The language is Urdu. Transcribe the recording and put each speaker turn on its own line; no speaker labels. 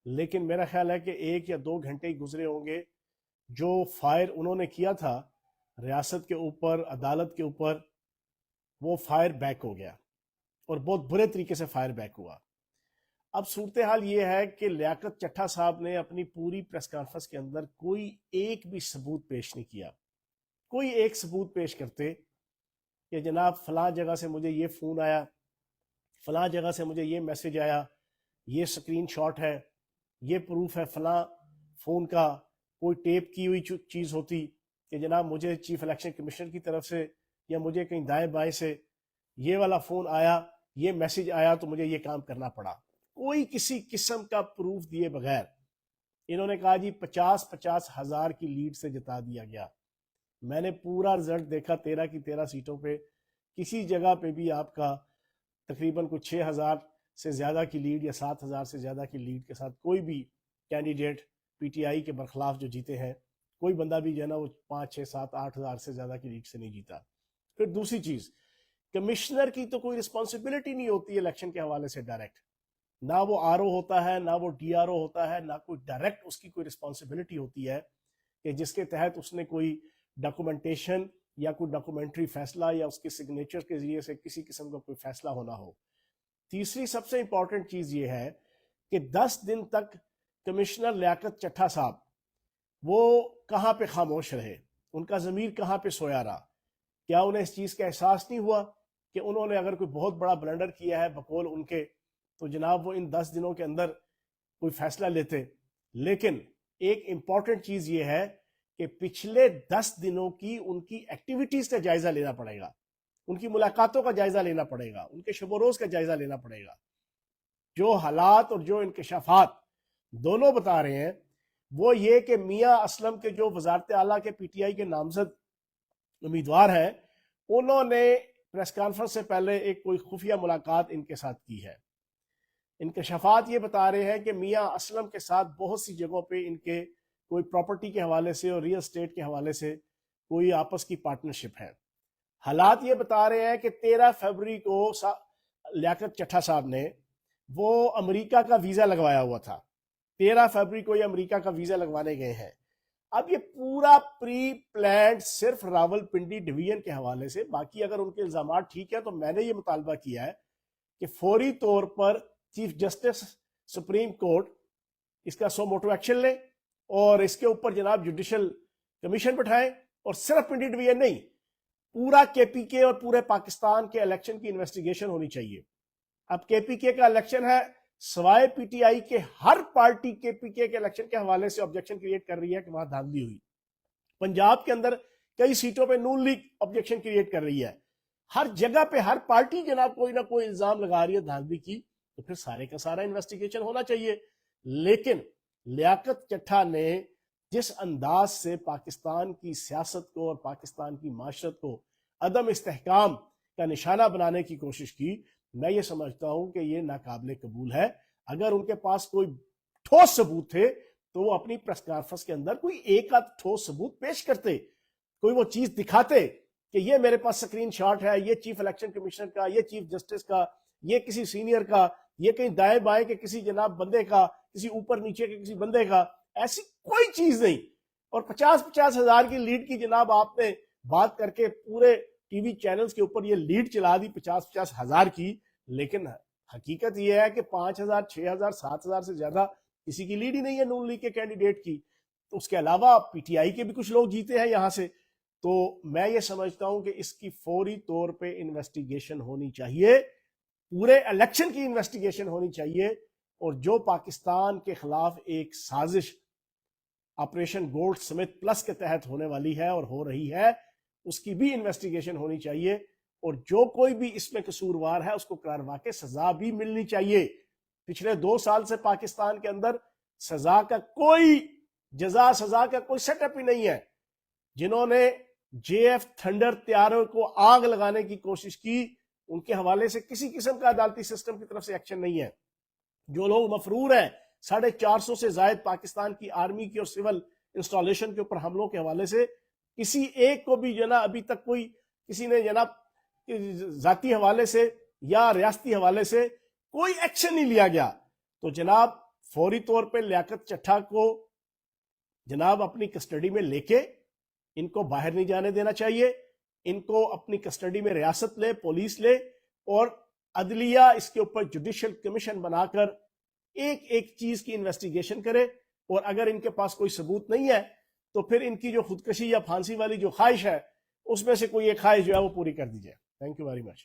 لیکن میرا خیال ہے کہ 1 یا 2 گھنٹے ہی گزرے ہوں گے، جو فائر انہوں نے کیا تھا ریاست کے اوپر، عدالت کے اوپر، وہ فائر بیک ہو گیا اور بہت برے طریقے سے فائر بیک ہوا۔ اب صورتحال یہ ہے کہ لیاقت چٹھا صاحب نے اپنی پوری پریس کانفرنس کے اندر کوئی ایک بھی ثبوت پیش نہیں کیا۔ کوئی ایک ثبوت پیش کرتے کہ جناب فلاں جگہ سے مجھے یہ فون آیا، فلاں جگہ سے مجھے یہ میسج آیا، یہ سکرین شاٹ ہے، یہ پروف ہے فلاں فون کا، کوئی ٹیپ کی ہوئی چیز ہوتی کہ جناب مجھے چیف الیکشن کمشنر کی طرف سے یا مجھے کہیں دائیں بائیں سے یہ والا فون آیا، یہ میسج آیا تو مجھے یہ کام کرنا پڑا۔ کوئی کسی قسم کا پروف دیے بغیر انہوں نے کہا جی 50 ہزار کی لیڈ سے جتا دیا گیا۔ میں نے پورا رزلٹ دیکھا 13 کی 13 سیٹوں پہ، کسی جگہ پہ بھی آپ کا تقریباً کوئی 6,000 سے زیادہ کی لیڈ یا 7,000 سے زیادہ کی لیڈ کے ساتھ کوئی بھی کینڈیڈیٹ پی ٹی آئی کے برخلاف جو جیتے ہیں، کوئی بندہ بھی جو ہے نا وہ 5، 6، 7، 8,000 سے زیادہ کی لیڈ سے نہیں جیتا۔ پھر دوسری چیز، کمشنر کی تو کوئی رسپانسبلٹی نہیں ہوتی الیکشن کے حوالے سے ڈائریکٹ، نہ وہ آر او ہوتا ہے، نہ وہ ڈی آر او ہوتا ہے، نہ کوئی ڈائریکٹ اس کی کوئی رسپانسبلٹی ہوتی ہے کہ جس کے تحت اس نے کوئی ڈاکومنٹیشن یا کوئی ڈاکومنٹری فیصلہ یا اس کے سگنیچر کے ذریعے سے کسی قسم کا کوئی فیصلہ ہونا ہو۔ تیسری سب سے امپورٹنٹ چیز یہ ہے کہ 10 دن تک کمشنر لیاقت چٹھا صاحب وہ کہاں پہ خاموش رہے، ان کا ضمیر کہاں پہ سویا رہا؟ کیا انہیں اس چیز کا احساس نہیں ہوا کہ انہوں نے اگر کوئی بہت بڑا بلنڈر کیا ہے بقول ان کے، تو جناب وہ ان 10 دنوں کے اندر کوئی فیصلہ لیتے؟ لیکن ایک امپورٹنٹ چیز یہ ہے کہ پچھلے 10 دنوں کی ان کی ایکٹیویٹیز کا جائزہ لینا پڑے گا، ان کی ملاقاتوں کا جائزہ لینا پڑے گا، ان کے شب و روز کا جائزہ لینا پڑے گا۔ جو حالات اور جو انکشافات دونوں بتا رہے ہیں وہ یہ کہ میاں اسلم کے جو وزارت اعلیٰ کے پی ٹی آئی کے نامزد امیدوار ہیں، انہوں نے پریس کانفرنس سے پہلے ایک کوئی خفیہ ملاقات ان کے ساتھ کی ہے۔ انکشافات یہ بتا رہے ہیں کہ میاں اسلم کے ساتھ بہت سی جگہوں پہ ان کے کوئی پراپرٹی کے حوالے سے اور ریل اسٹیٹ کے حوالے سے کوئی آپس کی پارٹنرشپ ہے۔ حالات یہ بتا رہے ہیں کہ 13 فروری کو لیاقت چٹھا صاحب نے وہ امریکہ کا ویزا لگوایا ہوا تھا، 13 فروری کو یہ امریکہ کا ویزا لگوانے گئے ہیں۔ اب یہ پورا پری پلانڈ صرف راول پنڈی ڈویژن کے حوالے سے، باقی اگر ان کے الزامات ٹھیک ہے تو میں نے یہ مطالبہ کیا ہے کہ فوری طور پر چیف جسٹس سپریم کورٹ اس کا سو موٹو ایکشن لے اور اس کے اوپر جناب جوڈیشل کمیشن بٹھائیں، اور صرف پنڈی ڈویژن نہیں، پورا کے پی کے اور پورے پاکستان کے الیکشن کی انویسٹیگیشن ہونی چاہیے۔ اب کے پی کے کا الیکشن ہے، سوائے پی ٹی آئی کے ہر پارٹی کے پی کے الیکشن کے حوالے سے آبجیکشن کریٹ کر رہی ہے کہ وہاں دھاندلی ہوئی۔ پنجاب کے اندر کئی سیٹوں پہ نون لیگ آبجیکشن کریٹ کر رہی ہے، ہر جگہ پہ ہر پارٹی جناب کوئی نہ کوئی الزام لگا رہی ہے دھاندلی کی، تو پھر سارے کا سارا انویسٹیگیشن ہونا چاہیے۔ لیکن لیاقت چٹھا نے جس انداز سے پاکستان کی سیاست کو اور پاکستان کی معاشرت کو عدم استحکام کا نشانہ بنانے کی کوشش کی، میں یہ سمجھتا ہوں کہ یہ ناقابل قبول ہے۔ اگر ان کے پاس کوئی ٹھوس ثبوت تھے تو وہ اپنی پریس کانفرنس کے اندر کوئی ایک آدھ ٹھوس ثبوت پیش کرتے، کوئی وہ چیز دکھاتے کہ یہ میرے پاس سکرین شاٹ ہے، یہ چیف الیکشن کمشنر کا، یہ چیف جسٹس کا، یہ کسی سینئر کا، یہ کہیں دائیں بائیں کے کسی جناب بندے کا، کسی اوپر نیچے کے کسی بندے کا، ایسی کوئی چیز نہیں۔ اور 50 ہزار کی لیڈ کی جناب آپ نے بات کر کے پورے ٹی وی چینلز کے اوپر یہ لیڈ چلا دی 50 ہزار کی، لیکن حقیقت یہ ہے کہ 5,000، 6,000، 7,000 سے زیادہ کسی کی لیڈ ہی نہیں ہے نون لیگ کے کینڈیڈیٹ کی۔ تو اس کے علاوہ پی ٹی آئی کے بھی کچھ لوگ جیتے ہیں یہاں سے۔ تو میں یہ سمجھتا ہوں کہ اس کی فوری طور پہ انویسٹیگیشن ہونی چاہیے، پورے الیکشن کی انویسٹیگیشن ہونی چاہیے، اور جو پاکستان کے خلاف ایک سازش آپریشن گولڈ سمتھ پلس کے تحت ہونے والی ہے اور ہو رہی ہے، اس کی بھی انویسٹیگیشن ہونی چاہیے، اور جو کوئی بھی اس میں قصوروار ہے اس کو قرار واقع سزا بھی ملنی چاہیے۔ پچھلے 2 سال سے پاکستان کے اندر سزا کا کوئی سزا کا کوئی سیٹ اپ ہی نہیں ہے۔ جنہوں نے جے ایف تھنڈر طیاروں کو آگ لگانے کی کوشش کی، ان کے حوالے سے کسی قسم کا عدالتی سسٹم کی طرف سے ایکشن نہیں ہے۔ جو لوگ مفرور ہیں 450 سے زائد پاکستان کی آرمی کی اور سول انسٹالیشن کے اوپر حملوں کے حوالے سے، کسی ایک کو بھی جناب ابھی تک کوئی کسی نے جناب ذاتی حوالے سے یا ریاستی حوالے سے کوئی ایکشن نہیں لیا گیا۔ تو جناب فوری طور پہ لیاقت چٹھا کو جناب اپنی کسٹڈی میں لے کے ان کو باہر نہیں جانے دینا چاہیے. ان کو اپنی کسٹڈی میں ریاست لے, پولیس لے, اور عدلیہ اس کے اوپر جوڈیشل کمیشن بنا کر ایک ایک چیز کی انویسٹیگیشن کرے. اور اگر ان کے پاس کوئی ثبوت نہیں ہے تو پھر ان کی جو خودکشی یا پھانسی والی جو خواہش ہے اس میں سے کوئی ایک خواہش جو ہے وہ پوری کر دی جائے. Thank you very much.